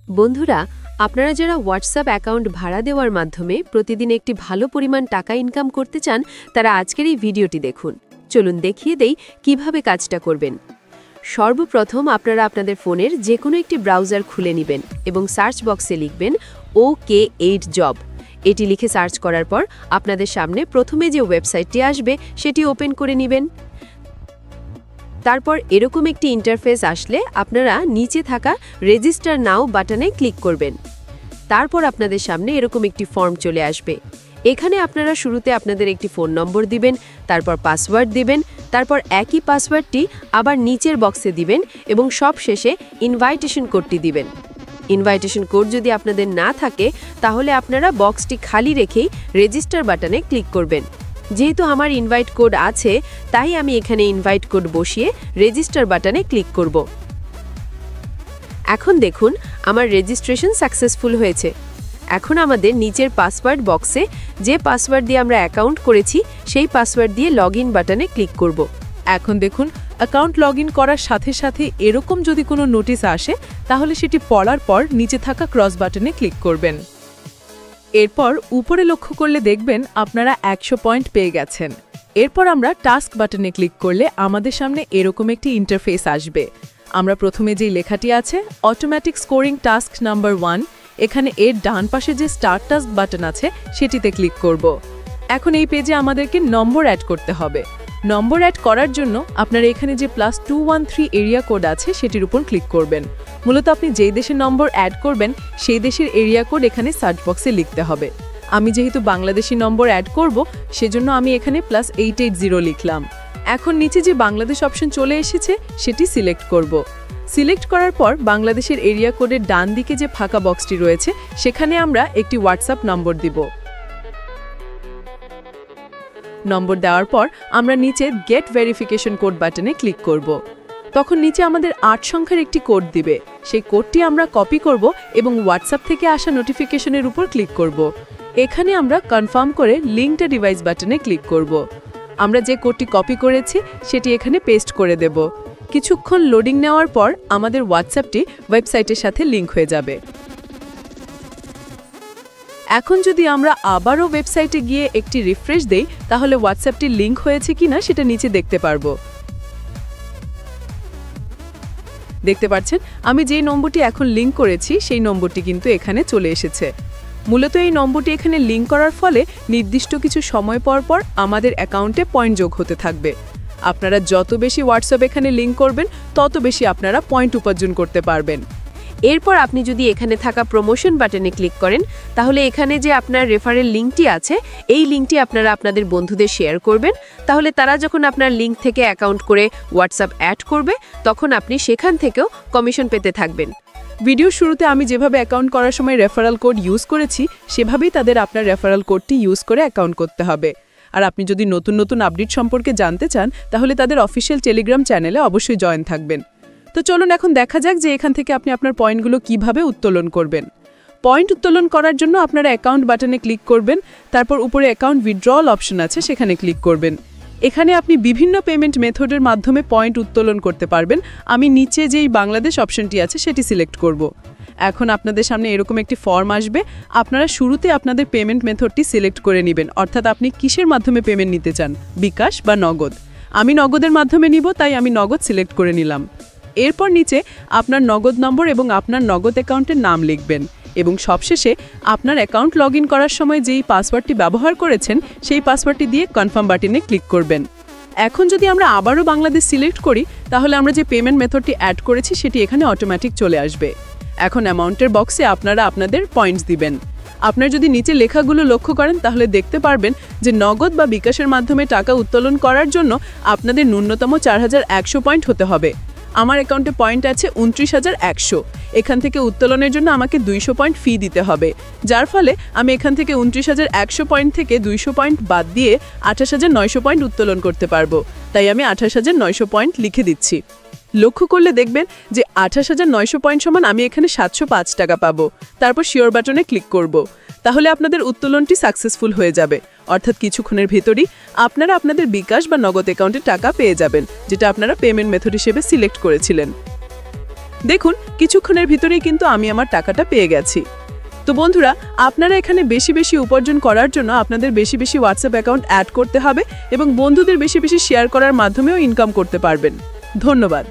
বন্ধুরা, আপনারা যারা হোয়াটসঅ্যাপ অ্যাকাউন্ট ভাড়া দেওয়ার মাধ্যমে প্রতিদিন একটি ভালো পরিমাণ টাকা ইনকাম করতে চান, তারা আজকের এই ভিডিওটি দেখুন। চলুন দেখিয়ে দেই কিভাবে কাজটা করবেন। সর্বপ্রথম আপনারা আপনাদের ফোনের যে কোনো একটি ব্রাউজার খুলে নেবেন এবং সার্চ বক্সে লিখবেন OK8 জব। এটি লিখে সার্চ করার পর আপনাদের সামনে প্রথমে যে ওয়েবসাইটটি আসবে সেটি ওপেন করে নেবেন। তারপর এরকম একটি ইন্টারফেস আসলে আপনারা নিচে থাকা রেজিস্টার নাও বাটনে ক্লিক করবেন। তারপর আপনাদের সামনে এরকম একটি ফর্ম চলে আসবে। এখানে আপনারা শুরুতে আপনাদের একটি ফোন নম্বর দিবেন, তারপর পাসওয়ার্ড দিবেন, তারপর একই পাসওয়ার্ডটি আবার নিচের বক্সে দিবেন এবং সব শেষে ইনভাইটেশন কোডটি দিবেন। ইনভাইটেশন কোড যদি আপনাদের না থাকে তাহলে আপনারা বক্সটি খালি রেখেই রেজিস্টার বাটনে ক্লিক করবেন। যেহেতু আমার ইনভাইট কোড আছে, তাই আমি এখানে ইনভাইট কোড বসিয়ে রেজিস্টার বাটনে ক্লিক করব। এখন দেখুন আমার রেজিস্ট্রেশন সাকসেসফুল হয়েছে। এখন আমাদের নিচের পাসওয়ার্ড বক্সে যে পাসওয়ার্ড দিয়ে আমরা অ্যাকাউন্ট করেছি সেই পাসওয়ার্ড দিয়ে লগইন বাটনে ক্লিক করব। এখন দেখুন অ্যাকাউন্ট লগইন করার সাথে সাথে এরকম যদি কোনো নোটিশ আসে তাহলে সেটি পড়ার পর নিচে থাকা ক্রস বাটনে ক্লিক করবেন। এরপর উপরে লক্ষ্য করলে দেখবেন আপনারা 100 পয়েন্ট পেয়ে গেছেন। এরপর আমরা টাস্ক বাটনে ক্লিক করলে আমাদের সামনে এরকম একটি ইন্টারফেস আসবে। আমরা প্রথমে যেই লেখাটি আছে অটোমেটিক স্কোরিং টাস্ক নাম্বার 1, এখানে এর ডান পাশে যে স্টার্ট টাস্ক বাটন আছে সেটিতে ক্লিক করব। এখন এই পেজে আমাদেরকে নম্বর অ্যাড করতে হবে। নম্বর অ্যাড করার জন্য আপনারা এখানে যে +213 এরিয়া কোড আছে সেটির উপর ক্লিক করবেন। মূলত আপনি যেই দেশের নম্বর অ্যাড করবেন সেই দেশের এরিয়া কোড এখানে সার্চ বক্সে লিখতে হবে। আমি যেহেতু বাংলাদেশি নম্বর অ্যাড করব সেজন্য আমি এখানে +880 লিখলাম। এখন নিচে যে বাংলাদেশ অপশন চলে এসেছে সেটি সিলেক্ট করব। সিলেক্ট করার পর বাংলাদেশের এরিয়া কোডের ডান দিকে যে ফাঁকা বক্সটি রয়েছে সেখানে আমরা একটি হোয়াটসঅ্যাপ নম্বর দিব। নম্বর দেওয়ার পর আমরা নিচে গেট ভেরিফিকেশন কোড বাটনে ক্লিক করব। তখন নিচে আমাদের 8 সংখ্যার একটি কোড দিবে। সেই কোডটি আমরা কপি করব এবং হোয়াটসঅ্যাপ থেকে আসা নোটিফিকেশনের উপর ক্লিক করব। এখানে আমরা কনফার্ম করে লিঙ্ক টু ডিভাইস বাটনে ক্লিক করব। আমরা যে কোডটি কপি করেছি সেটি এখানে পেস্ট করে দেব। কিছুক্ষণ লোডিং নেওয়ার পর আমাদের হোয়াটসঅ্যাপটি ওয়েবসাইটের সাথে লিঙ্ক হয়ে যাবে। এখন যদি আমরা আবারও ওয়েবসাইটে গিয়ে একটি রিফ্রেশ দেই তাহলে হোয়াটসঅ্যাপটি লিঙ্ক হয়েছে কিনা সেটা নিচে দেখতে পারবো। দেখতে পাচ্ছেন আমি যেই নম্বরটি এখন লিঙ্ক করেছি সেই নম্বরটি কিন্তু এখানে চলে এসেছে। মূলত এই নম্বরটি এখানে লিঙ্ক করার ফলে নির্দিষ্ট কিছু সময় পর পর আমাদের অ্যাকাউন্টে পয়েন্ট যোগ হতে থাকবে। আপনারা যত বেশি হোয়াটসঅ্যাপ এখানে লিঙ্ক করবেন তত বেশি আপনারা পয়েন্ট উপার্জন করতে পারবেন। এরপর আপনি যদি এখানে থাকা প্রমোশন বাটনে ক্লিক করেন তাহলে এখানে যে আপনার রেফারেল লিঙ্কটি আছে এই লিঙ্কটি আপনারা আপনাদের বন্ধুদের শেয়ার করবেন। তাহলে তারা যখন আপনার লিঙ্ক থেকে অ্যাকাউন্ট করে হোয়াটসঅ্যাপ অ্যাড করবে তখন আপনি সেখান থেকেও কমিশন পেতে থাকবেন। ভিডিওর শুরুতে আমি যেভাবে অ্যাকাউন্ট করার সময় রেফারেল কোড ইউজ করেছি সেভাবেই তাদের আপনার রেফারেল কোডটি ইউজ করে অ্যাকাউন্ট করতে হবে। আর আপনি যদি নতুন নতুন আপডেট সম্পর্কে জানতে চান তাহলে তাদের অফিসিয়াল টেলিগ্রাম চ্যানেলে অবশ্যই জয়েন থাকবেন। তো চলুন এখন দেখা যাক যে এখান থেকে আপনি আপনার পয়েন্টগুলো কিভাবে উত্তোলন করবেন। পয়েন্ট উত্তোলন করার জন্য আপনারা অ্যাকাউন্ট বাটনে ক্লিক করবেন, তারপর উপরে অ্যাকাউন্ট উইথড্রল অপশন আছে সেখানে ক্লিক করবেন। এখানে আপনি বিভিন্ন পেমেন্ট মেথডের মাধ্যমে পয়েন্ট উত্তোলন করতে পারবেন। আমি নিচে যেই বাংলাদেশ অপশনটি আছে সেটি সিলেক্ট করব। এখন আপনাদের সামনে এরকম একটি ফর্ম আসবে। আপনারা শুরুতে আপনাদের পেমেন্ট মেথডটি সিলেক্ট করে নেবেন, অর্থাৎ আপনি কিসের মাধ্যমে পেমেন্ট নিতে চান, বিকাশ বা নগদ। আমি নগদের মাধ্যমে নিব, তাই আমি নগদ সিলেক্ট করে নিলাম। এরপর নিচে আপনার নগদ নম্বর এবং আপনার নগদ অ্যাকাউন্টের নাম লিখবেন এবং সবশেষে আপনার অ্যাকাউন্ট লগইন করার সময় যেই পাসওয়ার্ডটি ব্যবহার করেছেন সেই পাসওয়ার্ডটি দিয়ে কনফার্ম বাটনে ক্লিক করবেন। এখন যদি আমরা আবারও বাংলাদেশ সিলেক্ট করি তাহলে আমরা যে পেমেন্ট মেথডটি অ্যাড করেছি সেটি এখানে অটোমেটিক চলে আসবে। এখন অ্যামাউন্টের বক্সে আপনারা আপনাদের পয়েন্টস দিবেন। আপনার যদি নিচে লেখাগুলো লক্ষ্য করেন তাহলে দেখতে পারবেন যে নগদ বা বিকাশের মাধ্যমে টাকা উত্তোলন করার জন্য আপনাদের ন্যূনতম 4100 পয়েন্ট হতে হবে। আমার অ্যাকাউন্টে পয়েন্ট আছে 29100। এখান থেকে উত্তোলনের জন্য আমাকে 200 পয়েন্ট ফি দিতে হবে, যার ফলে আমি এখান থেকে 29100 পয়েন্ট থেকে 200 পয়েন্ট বাদ দিয়ে 28900 পয়েন্ট উত্তোলন করতে পারবো। তাই আমি 28900 পয়েন্ট লিখে দিচ্ছি। লক্ষ্য করলে দেখবেন যে 28900 পয়েন্ট সমান আমি এখানে 705 টাকা পাবো। তারপর শিওর বাটনে ক্লিক করব। তাহলে আপনাদের উত্তোলনটি সাকসেসফুল হয়ে যাবে, অর্থাৎ কিছুক্ষণের ভেতরই আপনারা আপনাদের বিকাশ বা নগদ অ্যাকাউন্টে টাকা পেয়ে যাবেন, যেটা আপনারা পেমেন্ট মেথড হিসেবে সিলেক্ট করেছিলেন। দেখুন কিছুক্ষণের ভিতরেই কিন্তু আমি আমার টাকাটা পেয়ে গেছি। তো বন্ধুরা, আপনারা এখানে বেশি বেশি উপার্জন করার জন্য আপনাদের বেশি বেশি হোয়াটসঅ্যাপ অ্যাকাউন্ট অ্যাড করতে হবে এবং বন্ধুদের বেশি বেশি শেয়ার করার মাধ্যমেও ইনকাম করতে পারবেন। ধন্যবাদ।